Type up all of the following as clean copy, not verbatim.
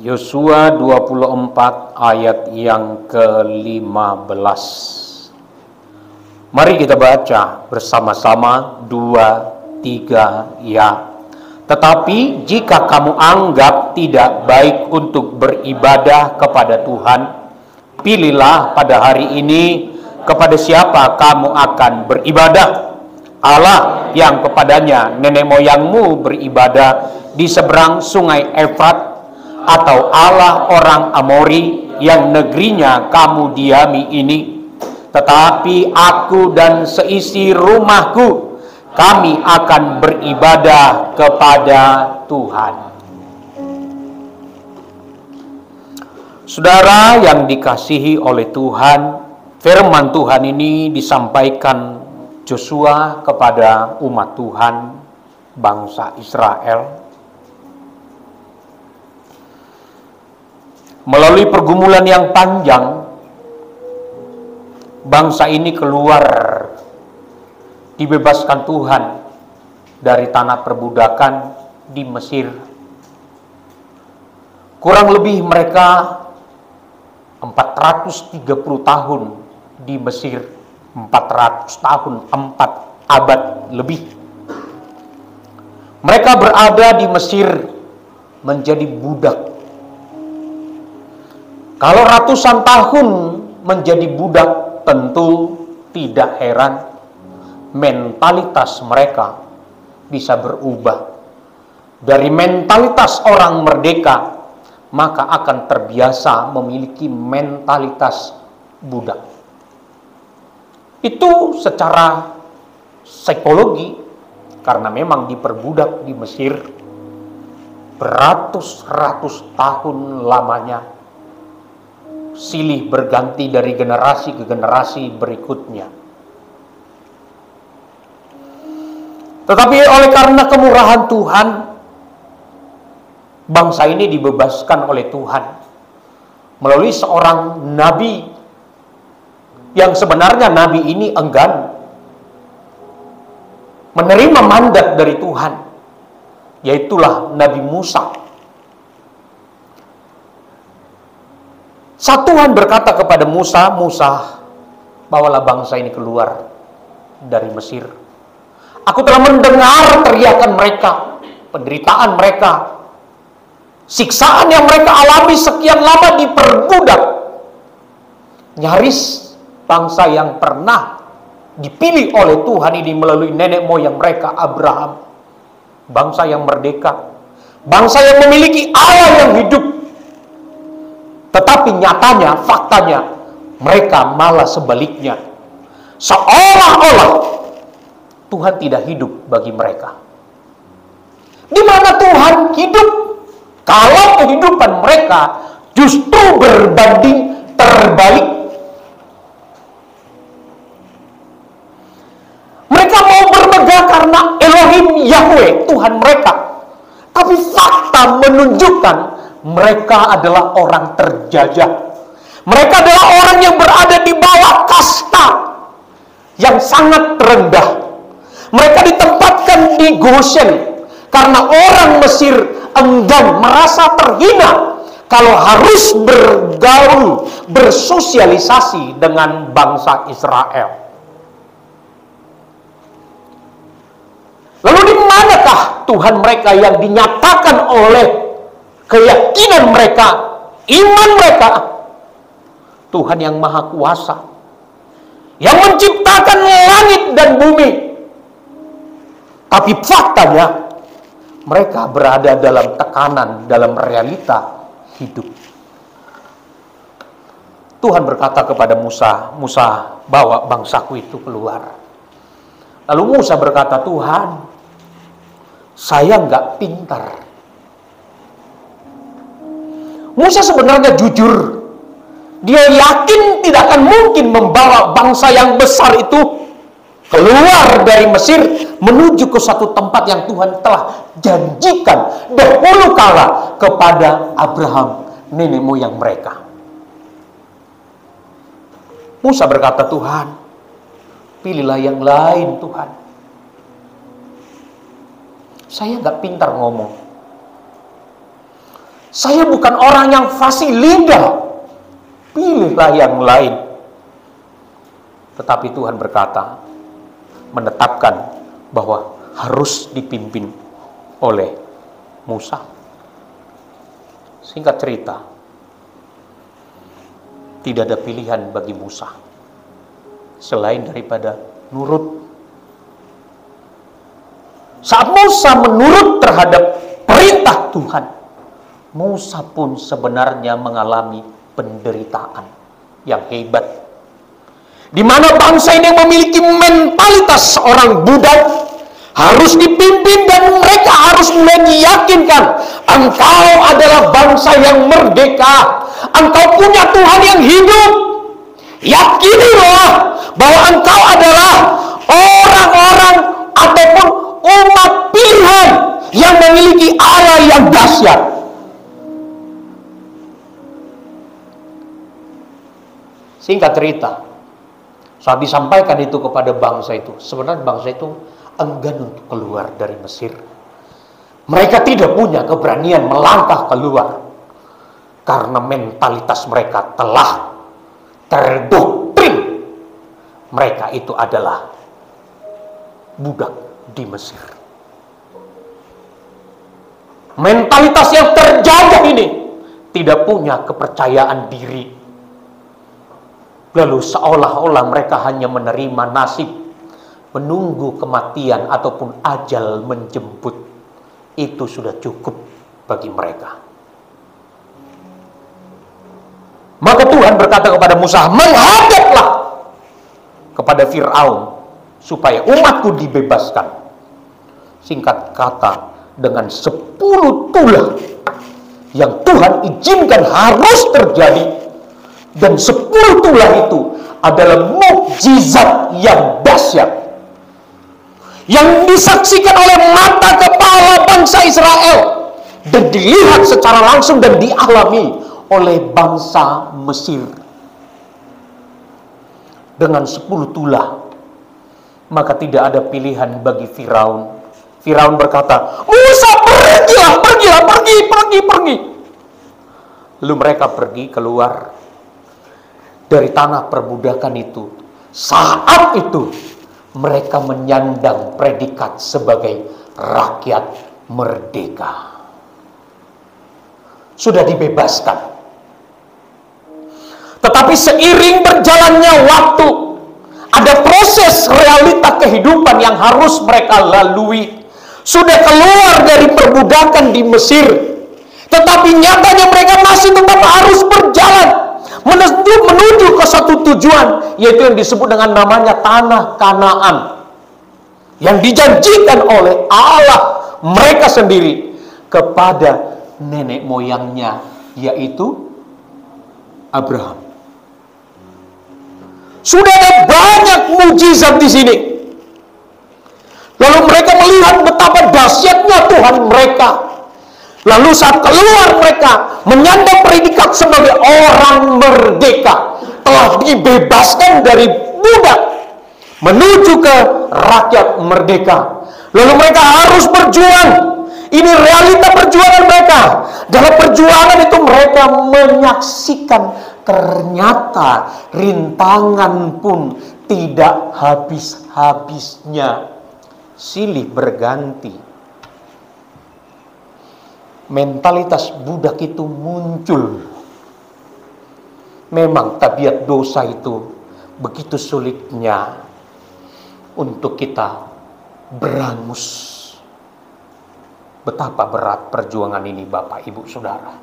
Yosua 24 ayat yang ke-15. Mari kita baca bersama-sama 2, 3, ya. Tetapi jika kamu anggap tidak baik untuk beribadah kepada Tuhan, pilihlah pada hari ini kepada siapa kamu akan beribadah. Allah yang kepadanya nenek moyangmu beribadah di seberang sungai Efrat, atau Allah orang Amori yang negerinya kamu diami ini. Tetapi aku dan seisi rumahku, kami akan beribadah kepada Tuhan. Saudara yang dikasihi oleh Tuhan, firman Tuhan ini disampaikan Yosua kepada umat Tuhan, bangsa Israel. Melalui pergumulan yang panjang, bangsa ini keluar, dibebaskan Tuhan dari tanah perbudakan di Mesir. Kurang lebih mereka 430 tahun di Mesir, 400 tahun, 4 abad lebih. Mereka berada di Mesir menjadi budak. Kalau ratusan tahun menjadi budak, tentu tidak heran mentalitas mereka bisa berubah. Dari mentalitas orang merdeka, maka akan terbiasa memiliki mentalitas budak. Itu secara psikologi, karena memang diperbudak di Mesir beratus-ratus tahun lamanya, silih berganti dari generasi ke generasi berikutnya. Tetapi oleh karena kemurahan Tuhan, bangsa ini dibebaskan oleh Tuhan melalui seorang nabi, yang sebenarnya nabi ini enggan menerima mandat dari Tuhan, yaitulah Nabi Musa. Saat Tuhan berkata kepada Musa, "Musa, bawalah bangsa ini keluar dari Mesir. Aku telah mendengar teriakan mereka, penderitaan mereka, siksaan yang mereka alami sekian lama diperbudak. Nyaris bangsa yang pernah dipilih oleh Tuhan ini melalui nenek moyang mereka, Abraham. Bangsa yang merdeka, bangsa yang memiliki Allah yang hidup. Tetapi nyatanya, faktanya, mereka malah sebaliknya. Seolah-olah Tuhan tidak hidup bagi mereka. Di mana Tuhan hidup kalau kehidupan mereka justru berbanding terbalik? Mereka mau bermegah karena Elohim Yahweh, Tuhan mereka. Tapi fakta menunjukkan mereka adalah orang terjajah. Mereka adalah orang yang berada di bawah kasta yang sangat rendah. Mereka ditempatkan di Goshen karena orang Mesir enggan, merasa terhina kalau harus bergaul, bersosialisasi dengan bangsa Israel. Lalu di manakah Tuhan mereka yang dinyatakan oleh keyakinan mereka, iman mereka? Tuhan yang Maha Kuasa, yang menciptakan langit dan bumi. Tapi faktanya mereka berada dalam tekanan, dalam realita hidup. Tuhan berkata kepada Musa, "Musa, bawa bangsaku itu keluar." Lalu Musa berkata, "Tuhan, saya nggak pintar." Musa sebenarnya jujur. Dia yakin tidak akan mungkin membawa bangsa yang besar itu keluar dari Mesir menuju ke satu tempat yang Tuhan telah janjikan dahulu kala kepada Abraham, nenek moyang mereka. Musa berkata, "Tuhan, pilihlah yang lain, Tuhan. Saya nggak pintar ngomong. Saya bukan orang yang fasih lidah. Pilihlah yang lain. Tetapi Tuhan berkata, menetapkan bahwa harus dipimpin oleh Musa. Singkat cerita, tidak ada pilihan bagi Musa selain daripada nurut. Saat Musa menurut terhadap perintah Tuhan, Musa pun sebenarnya mengalami penderitaan yang hebat, di mana bangsa ini memiliki mentalitas seorang budak, harus dipimpin dan mereka harus meyakinkan engkau adalah bangsa yang merdeka, engkau punya Tuhan yang hidup, yakinilah bahwa engkau adalah orang-orang ataupun umat pilihan yang memiliki Allah yang dahsyat. Singkat cerita, saat disampaikan itu kepada bangsa itu, sebenarnya bangsa itu enggan untuk keluar dari Mesir. Mereka tidak punya keberanian melangkah keluar karena mentalitas mereka telah terdoktrin. Mereka itu adalah budak di Mesir. Mentalitas yang terjaga ini tidak punya kepercayaan diri. Lalu seolah-olah mereka hanya menerima nasib, menunggu kematian ataupun ajal menjemput. Itu sudah cukup bagi mereka. Maka Tuhan berkata kepada Musa, menghadaplah kepada Fir'aun supaya umatku dibebaskan. Singkat kata, dengan 10 tulah yang Tuhan izinkan harus terjadi, dan 10 tulah itu adalah mukjizat yang dahsyat yang disaksikan oleh mata kepala bangsa Israel dan dilihat secara langsung dan dialami oleh bangsa Mesir. Dengan 10 tulah, maka tidak ada pilihan bagi Firaun. Firaun berkata, Musa, pergi. Lalu mereka pergi keluar dari tanah perbudakan itu. Saat itu mereka menyandang predikat sebagai rakyat merdeka. Sudah dibebaskan. Tetapi seiring berjalannya waktu, ada proses realita kehidupan yang harus mereka lalui. Sudah keluar dari perbudakan di Mesir, tetapi nyatanya mereka masih tetap harus berjalan menuju ke satu tujuan, yaitu yang disebut dengan namanya tanah Kanaan, yang dijanjikan oleh Allah mereka sendiri kepada nenek moyangnya, yaitu Abraham. Sudah ada banyak mujizat di sini. Lalu mereka melihat betapa dahsyatnya Tuhan mereka. Lalu saat keluar mereka menyandang predikat sebagai orang merdeka, telah dibebaskan dari budak menuju ke rakyat merdeka. Lalu mereka harus berjuang. Ini realita perjuangan mereka. Dalam perjuangan itu mereka menyaksikan ternyata rintangan pun tidak habis-habisnya, silih berganti. Mentalitas budak itu muncul. Memang tabiat dosa itu begitu sulitnya untuk kita berangus. Betapa berat perjuangan ini, Bapak, Ibu, Saudara.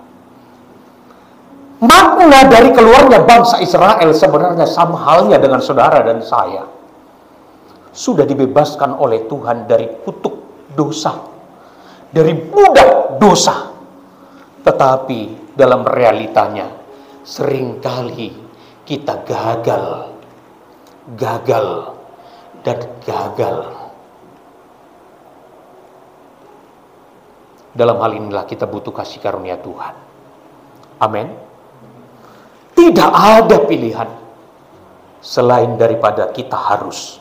Makna dari keluarnya bangsa Israel sebenarnya sama halnya dengan saudara dan saya. Sudah dibebaskan oleh Tuhan dari kutuk dosa, dari budak dosa. Tetapi dalam realitanya seringkali kita gagal. Dalam hal inilah kita butuh kasih karunia Tuhan. Amin. Tidak ada pilihan selain daripada kita harus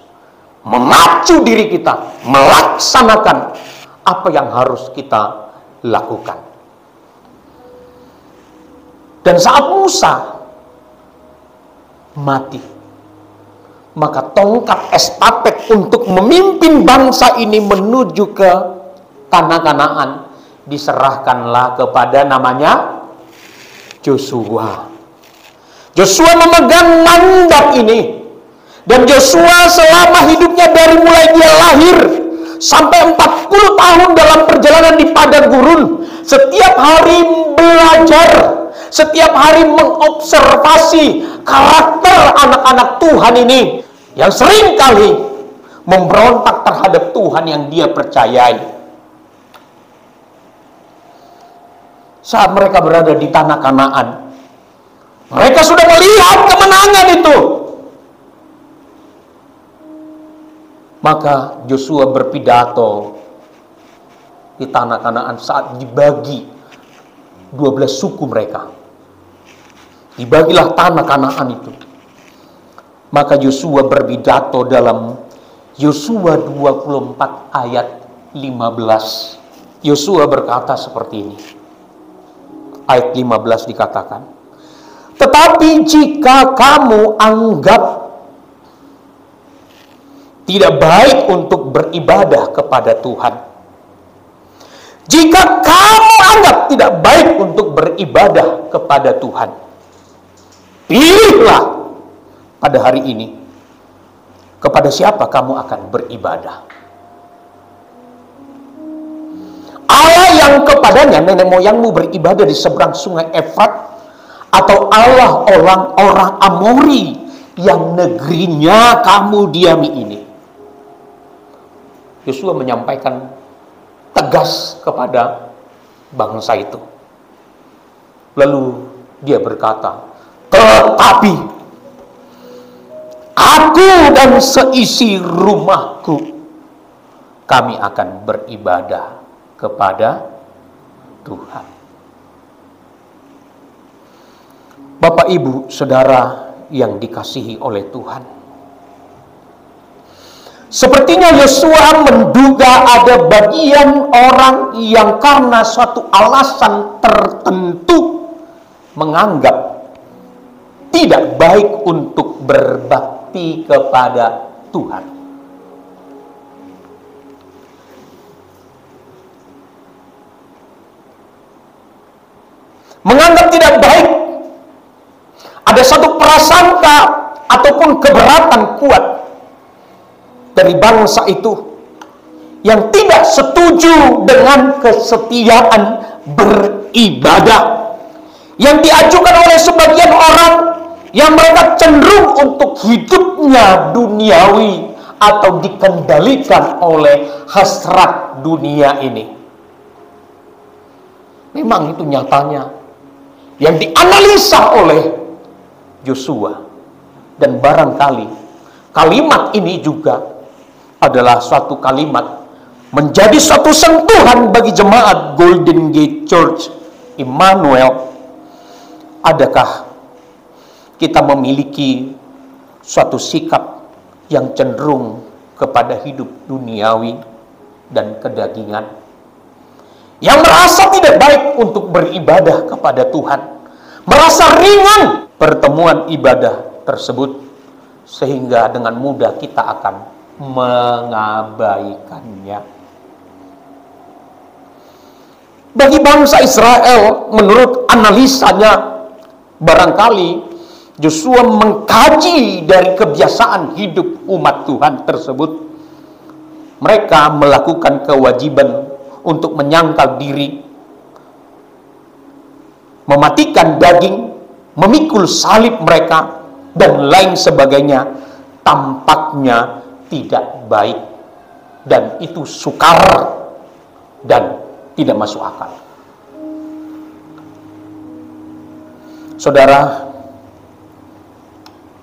memacu diri kita, melaksanakan apa yang harus kita lakukan. Dan saat Musa mati, maka tongkat estafet untuk memimpin bangsa ini menuju ke tanah Kanaan diserahkanlah kepada namanya Yosua. Yosua memegang mandat ini, dan Yosua selama hidupnya dari mulai dia lahir sampai 40 tahun dalam perjalanan di padang gurun, setiap hari belajar, setiap hari mengobservasi karakter anak-anak Tuhan ini yang seringkali memberontak terhadap Tuhan yang dia percayai. Saat mereka berada di tanah Kanaan, mereka sudah melihat kemenangan itu. Maka Yosua berpidato di tanah Kanaan saat dibagi 12 suku mereka. Dibagilah tanah Kanaan itu. Maka Yosua berpidato dalam Yosua 24 ayat 15. Yosua berkata seperti ini. Ayat 15 dikatakan, tetapi jika kamu anggap tidak baik untuk beribadah kepada Tuhan, jika kamu anggap tidak baik untuk beribadah kepada Tuhan, pilihlah pada hari ini kepada siapa kamu akan beribadah. Allah yang kepadanya nenek moyangmu beribadah di seberang sungai Efrat, atau Allah orang-orang Amori yang negerinya kamu diami ini. Yosua menyampaikan tegas kepada bangsa itu. Lalu dia berkata, tetapi aku dan seisi rumahku, kami akan beribadah kepada Tuhan. Bapak, Ibu, Saudara yang dikasihi oleh Tuhan, sepertinya Yosua menduga ada bagian orang yang karena suatu alasan tertentu menganggap tidak baik untuk berbakti kepada Tuhan. Menganggap tidak baik. Ada satu prasangka ataupun keberatan kuat dari bangsa itu yang tidak setuju dengan kesetiaan beribadah yang diajukan oleh sebagian orang yang mereka cenderung untuk hidupnya duniawi atau dikendalikan oleh hasrat dunia ini. Memang itu nyatanya yang dianalisa oleh Yosua, dan barangkali kalimat ini juga adalah suatu kalimat menjadi suatu sentuhan bagi jemaat Golden Gate Church Immanuel. Adakah kita memiliki suatu sikap yang cenderung kepada hidup duniawi dan kedagingan, yang merasa tidak baik untuk beribadah kepada Tuhan, merasa ringan pertemuan ibadah tersebut, sehingga dengan mudah kita akan mengabaikannya. Bagi bangsa Israel, menurut analisanya, barangkali Yosua mengkaji dari kebiasaan hidup umat Tuhan tersebut. Mereka melakukan kewajiban untuk menyangkal diri, mematikan daging, memikul salib mereka, dan lain sebagainya, tampaknya tidak baik, dan itu sukar dan tidak masuk akal. Saudara,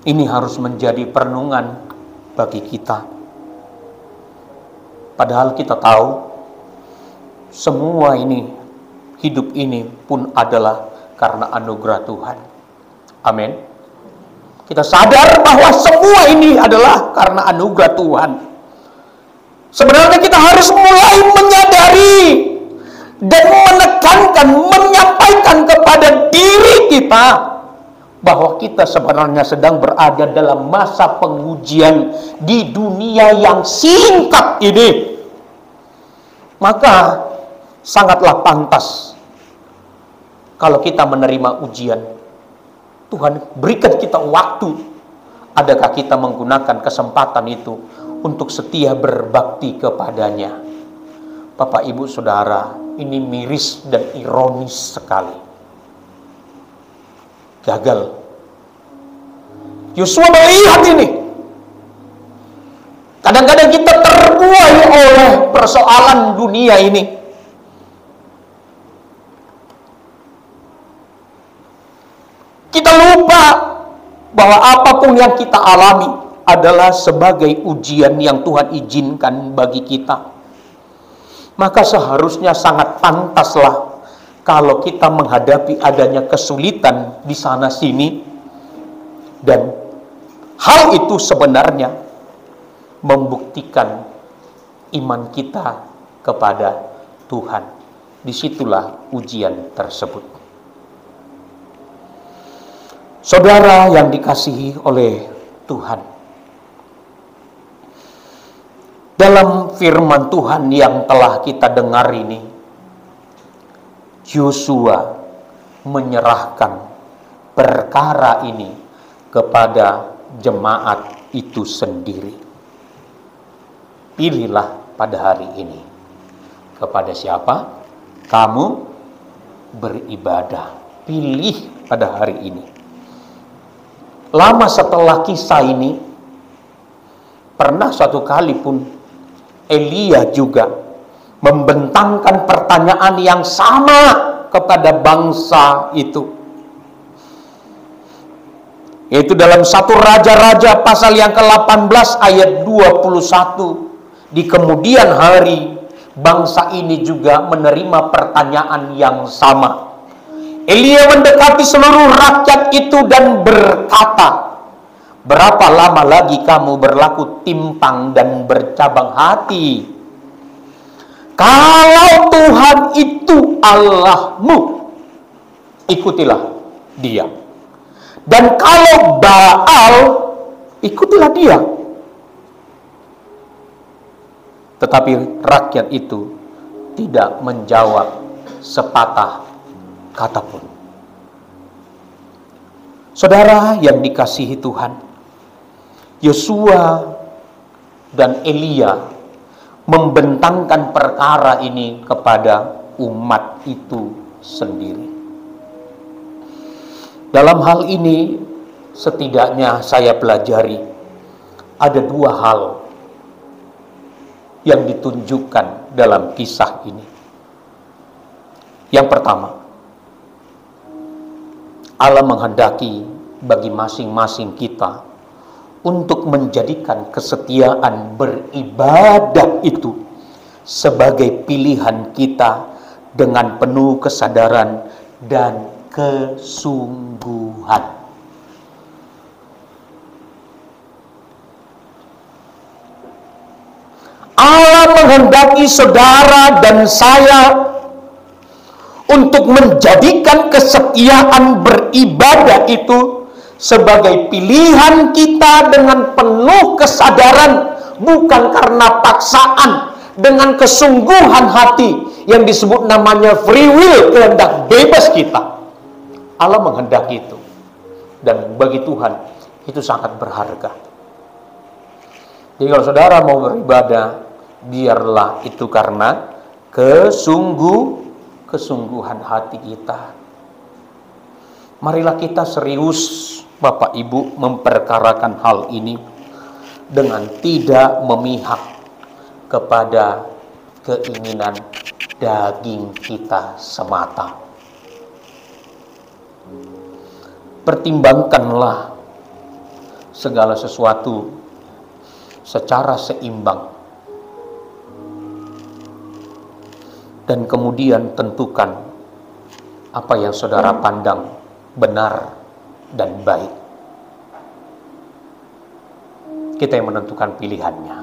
ini harus menjadi perenungan bagi kita. Padahal kita tahu semua ini, hidup ini pun adalah karena anugerah Tuhan. Amin. Kita sadar bahwa semua ini adalah karena anugerah Tuhan. Sebenarnya kita harus mulai menyadari dan menekankan, menyampaikan kepada diri kita kita bahwa kita sebenarnya sedang berada dalam masa pengujian di dunia yang singkat ini, maka sangatlah pantas kalau kita menerima ujian. Tuhan berikan kita waktu. Adakah kita menggunakan kesempatan itu untuk setia berbakti kepadanya? Bapak, Ibu, Saudara, ini miris dan ironis sekali. Gagal. Yosua melihat ini. Kadang-kadang kita terbuai oleh persoalan dunia ini. Kita lupa bahwa apapun yang kita alami adalah sebagai ujian yang Tuhan izinkan bagi kita. Maka seharusnya sangat pantaslah kalau kita menghadapi adanya kesulitan di sana sini, dan hal itu sebenarnya membuktikan iman kita kepada Tuhan. Disitulah ujian tersebut. Saudara yang dikasihi oleh Tuhan, dalam firman Tuhan yang telah kita dengar ini, Yosua menyerahkan perkara ini kepada jemaat itu sendiri. Pilihlah pada hari ini. Kepada siapa kamu beribadah? Pilih pada hari ini. Lama setelah kisah ini, pernah satu kali pun Elia juga membentangkan pertanyaan yang sama kepada bangsa itu. Yaitu dalam 1 Raja-Raja pasal yang ke-18 ayat 21. Di kemudian hari, bangsa ini juga menerima pertanyaan yang sama. Elia mendekati seluruh rakyat itu dan berkata, "Berapa lama lagi kamu berlaku timpang dan bercabang hati? Kalau Tuhan itu Allahmu, ikutilah Dia. Dan kalau Baal, ikutilah dia." Tetapi rakyat itu tidak menjawab sepatah kata pun. Saudara yang dikasihi Tuhan, Yosua dan Elia membentangkan perkara ini kepada umat itu sendiri. Dalam hal ini, setidaknya saya pelajari ada 2 hal yang ditunjukkan dalam kisah ini. Yang pertama, Allah menghendaki bagi masing-masing kita untuk menjadikan kesetiaan beribadah itu sebagai pilihan kita dengan penuh kesadaran dan kesungguhan. Allah menghendaki saudara dan saya untuk menjadikan kesetiaan beribadah itu sebagai pilihan kita dengan penuh kesadaran, bukan karena paksaan, dengan kesungguhan hati yang disebut namanya free will, kehendak bebas kita. Allah menghendaki itu, dan bagi Tuhan itu sangat berharga. Jadi kalau saudara mau beribadah, biarlah itu karena kesungguhan hati kita. Marilah kita serius, Bapak Ibu, memperkarakan hal ini dengan tidak memihak kepada keinginan daging kita semata. Pertimbangkanlah segala sesuatu secara seimbang, dan kemudian tentukan apa yang saudara pandang benar dan baik. Kita yang menentukan pilihannya.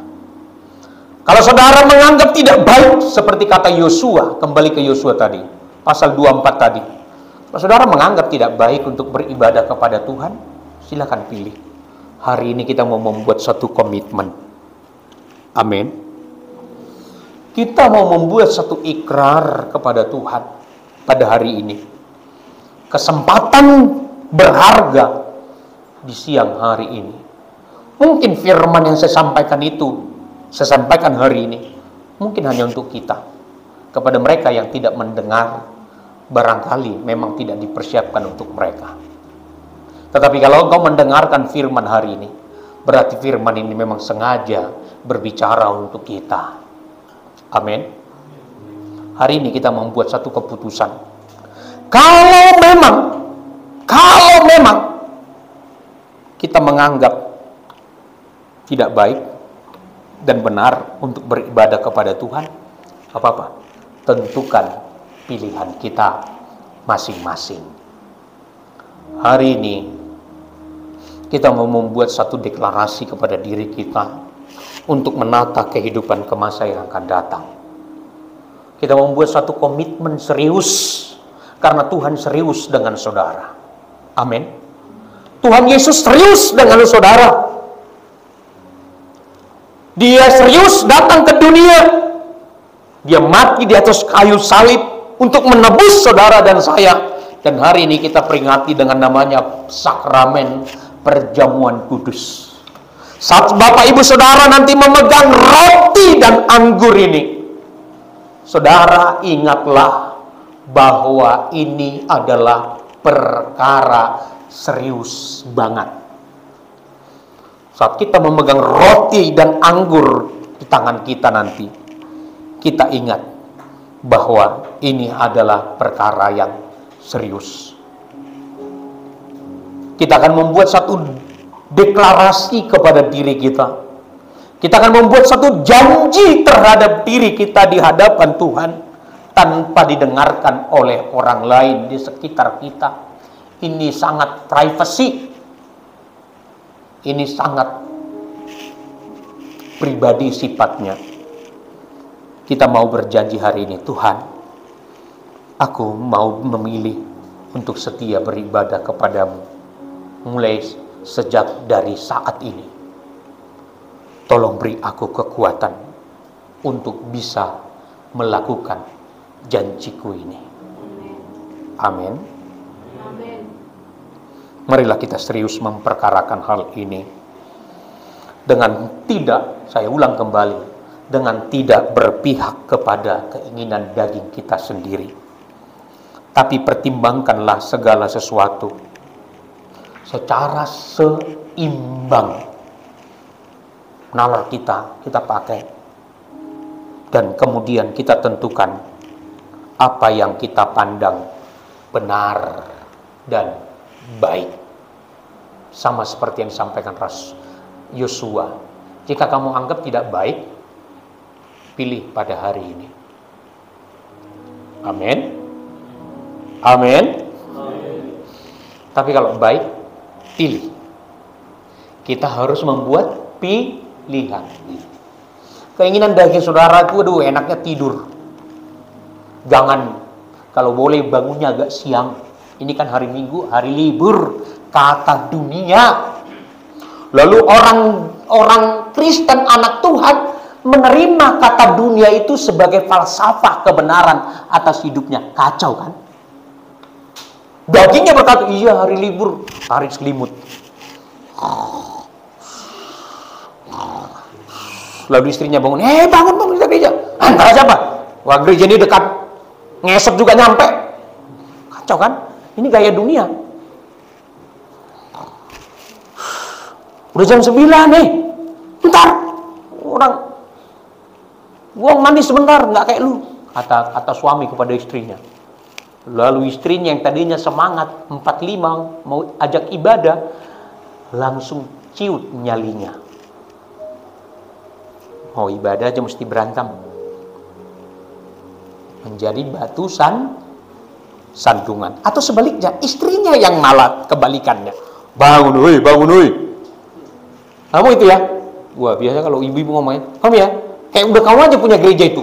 Kalau saudara menganggap tidak baik, seperti kata Yosua, kembali ke Yosua tadi, pasal 24 tadi, Saudara menganggap tidak baik untuk beribadah kepada Tuhan, silakan pilih. Hari ini kita mau membuat satu komitmen. Amin. Kita mau membuat satu ikrar kepada Tuhan pada hari ini. Kesempatan berharga di siang hari ini. Mungkin firman yang saya sampaikan itu, saya sampaikan hari ini, mungkin hanya untuk kita. Kepada mereka yang tidak mendengar, barangkali memang tidak dipersiapkan untuk mereka. Tetapi kalau engkau mendengarkan firman hari ini, berarti firman ini memang sengaja berbicara untuk kita. Amin. Hari ini kita membuat satu keputusan. Kalau memang kita menganggap tidak baik dan benar untuk beribadah kepada Tuhan, apa-apa, tentukan pilihan kita masing-masing. Hari ini kita mau membuat satu deklarasi kepada diri kita untuk menata kehidupan ke masa yang akan datang. Kita membuat satu komitmen serius karena Tuhan serius dengan saudara. Amin. Tuhan Yesus serius dengan saudara. Dia serius datang ke dunia. Dia mati di atas kayu salib untuk menebus saudara dan saya. Dan hari ini kita peringati dengan namanya sakramen perjamuan kudus. Saat Bapak Ibu Saudara nanti memegang roti dan anggur ini, saudara ingatlah bahwa ini adalah perkara serius banget. Saat kita memegang roti dan anggur di tangan kita nanti, kita ingat bahwa ini adalah perkara yang serius. Kita akan membuat satu deklarasi kepada diri kita. Kita akan membuat satu janji terhadap diri kita di hadapan Tuhan tanpa didengarkan oleh orang lain di sekitar kita. Ini sangat privacy. Ini sangat pribadi sifatnya. Kita mau berjanji hari ini, Tuhan, aku mau memilih untuk setia beribadah kepadamu mulai sejak dari saat ini. Tolong beri aku kekuatan untuk bisa melakukan janjiku ini. Amin. Marilah kita serius memperkarakan hal ini dengan tidak, saya ulang kembali, dengan tidak berpihak kepada keinginan daging kita sendiri, tapi pertimbangkanlah segala sesuatu secara seimbang. Nalar kita pakai, dan kemudian kita tentukan apa yang kita pandang benar dan baik. Sama seperti yang disampaikan Rasul Yosua, jika kamu anggap tidak baik, pilih pada hari ini. Amin. Amin. Tapi kalau baik, pilih. Kita harus membuat pilihan. Keinginan daging saudara itu, aduh enaknya tidur. Jangan, kalau boleh bangunnya agak siang. Ini kan hari Minggu, hari libur, kata dunia. Lalu orang Kristen, anak Tuhan, menerima kata dunia itu sebagai falsafah kebenaran atas hidupnya. Kacau kan? Dagingnya berkata, iya hari libur, tarik selimut. Lalu istrinya bangun, bangun kita gereja. Antara siapa? Wah, gereja ini dekat, ngesep juga nyampe. Kacau kan? Ini gaya dunia. Udah jam 9 nih, bentar. Gua mandi sebentar, nggak kayak lu. Kata suami kepada istrinya. Lalu istrinya yang tadinya semangat 4:05 mau ajak ibadah, langsung ciut nyalinya. Mau ibadah aja mesti berantem. Menjadi batu sandungan. Atau sebaliknya, istrinya yang malah kebalikannya. Bangun woi. Kamu itu ya? Wah, biasanya kalau ibu-ibu ngomongnya, kamu ya? Kayak udah kamu aja punya gereja itu.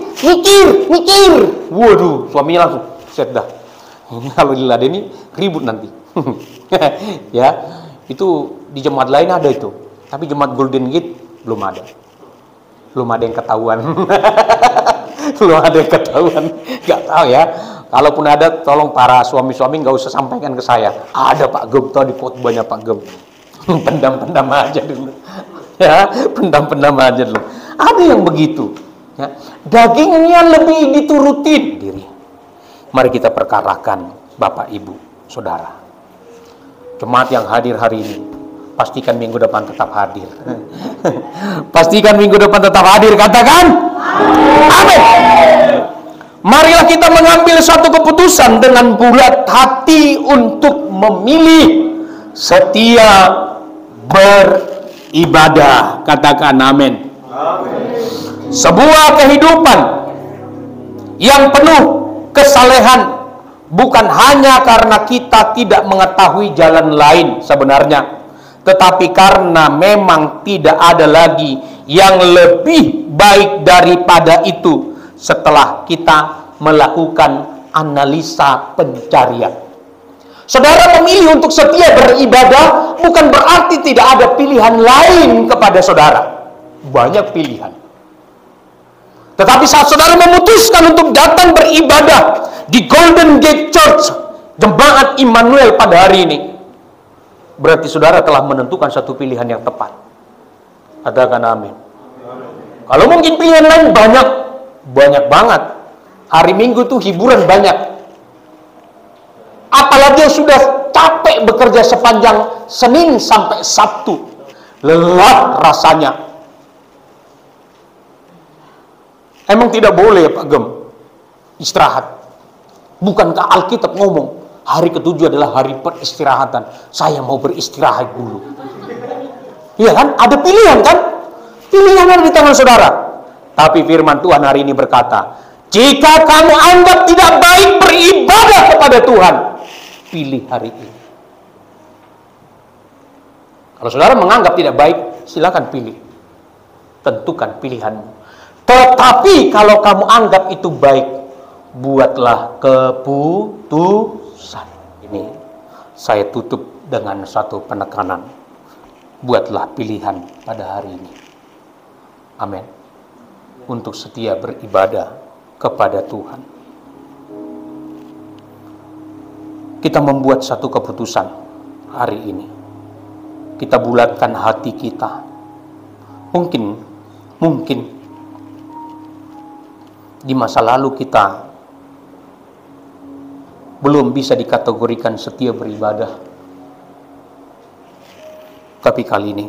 Mikir. Waduh, suaminya langsung set dah. Ini kalau diladeni ribut nanti. Ya, itu di jemaat lain ada itu, tapi jemaat Golden Gate belum ada. Belum ada yang ketahuan. Belum ada yang ketahuan. Nggak tahu ya. Kalaupun ada, tolong para suami-suami nggak usah sampaikan ke saya. Ada Pak Gem, tau di khotbahnya Pak Gem. Pendam-pendam aja dulu. Ya, pendam-pendam aja dulu. Ada yang begitu. Ya. Dagingnya lebih diturutin diri. Mari kita perkarakan Bapak, Ibu, Saudara. Jemaat yang hadir hari ini, pastikan minggu depan tetap hadir. Pastikan minggu depan tetap hadir, katakan amin. Marilah kita mengambil suatu keputusan dengan bulat hati untuk memilih setia beribadah, katakan amin. Sebuah kehidupan yang penuh kesalehan bukan hanya karena kita tidak mengetahui jalan lain sebenarnya, tetapi karena memang tidak ada lagi yang lebih baik daripada itu setelah kita melakukan analisa pencarian. Saudara memilih untuk setia beribadah bukan berarti tidak ada pilihan lain kepada saudara. Banyak pilihan. Tetapi saat saudara memutuskan untuk datang beribadah di Golden Gate Church, Jemaat Immanuel pada hari ini, berarti saudara telah menentukan satu pilihan yang tepat. Katakan amin. Kalau mungkin pilihan lain banyak banget. Hari Minggu tuh hiburan banyak. Apalagi yang sudah capek bekerja sepanjang Senin sampai Sabtu, lelah rasanya. Emang tidak boleh ya Pak Gem istirahat? Bukankah Alkitab ngomong hari ketujuh adalah hari peristirahatan? Saya mau beristirahat dulu. Iya kan? Ada pilihan kan? Pilihan ada di tangan saudara. Tapi firman Tuhan hari ini berkata, jika kamu anggap tidak baik beribadah kepada Tuhan, pilih hari ini. Kalau saudara menganggap tidak baik, silakan pilih. Tentukan pilihanmu. Tetapi kalau kamu anggap itu baik, buatlah keputusan. Ini saya tutup dengan satu penekanan. Buatlah pilihan pada hari ini. Amin. Untuk setia beribadah kepada Tuhan. Kita membuat satu keputusan hari ini. Kita bulatkan hati kita. Mungkin di masa lalu kita belum bisa dikategorikan setia beribadah. Tapi kali ini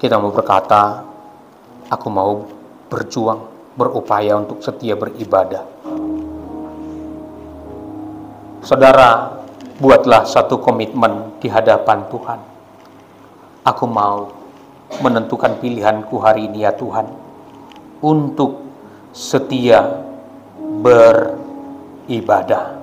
kita mau berkata, aku mau berjuang, berupaya untuk setia beribadah. Saudara, buatlah satu komitmen di hadapan Tuhan. Aku mau menentukan pilihanku hari ini ya Tuhan, untuk setia beribadah.